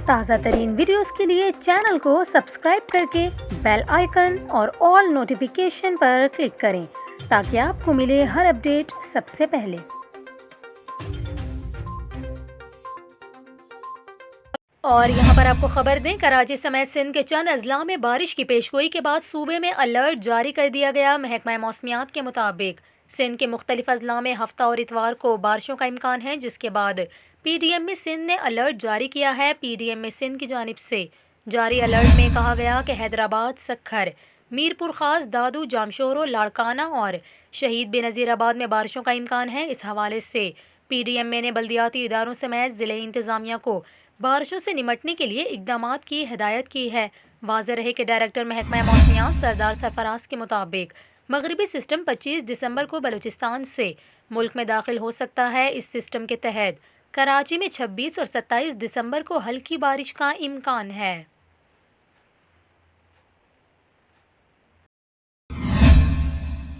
تازہ ترین ویڈیوز کے لیے چینل کو سبسکرائب کر کے بیل آئیکن اور آل نوٹیفیکیشن پر کلک کریں تاکہ آپ کو ملے ہر اپڈیٹ سب سے پہلے۔ اور یہاں پر آپ کو خبر دیں، کراچی سمیت سندھ کے چند اضلاع میں بارش کی پیشگوئی کے بعد صوبے میں الرٹ جاری کر دیا گیا۔ محکمہ موسمیات کے مطابق سندھ کے مختلف اضلاع میں ہفتہ اور اتوار کو بارشوں کا امکان ہے، جس کے بعد پی ڈی ایم میں سندھ نے الرٹ جاری کیا ہے۔ پی ڈی ایم میں سندھ کی جانب سے جاری الرٹ میں کہا گیا کہ حیدرآباد، سکھر، میرپور خاص، دادو، جامشورو، لاڑکانہ اور شہید بے نظیر آباد میں بارشوں کا امکان ہے۔ اس حوالے سے پی ڈی ایم میں نے بلدیاتی اداروں سمیت ضلعی انتظامیہ کو بارشوں سے نمٹنے کے لیے اقدامات کی ہدایت کی ہے۔ واضح رہے کہ ڈائریکٹر محکمہ موسمیات سردار سرفراز کے مطابق مغربی سسٹم 25 دسمبر کو بلوچستان سے ملک میں داخل ہو سکتا ہے۔ اس سسٹم کے تحت کراچی میں 26 اور 27 دسمبر کو ہلکی بارش کا امکان ہے۔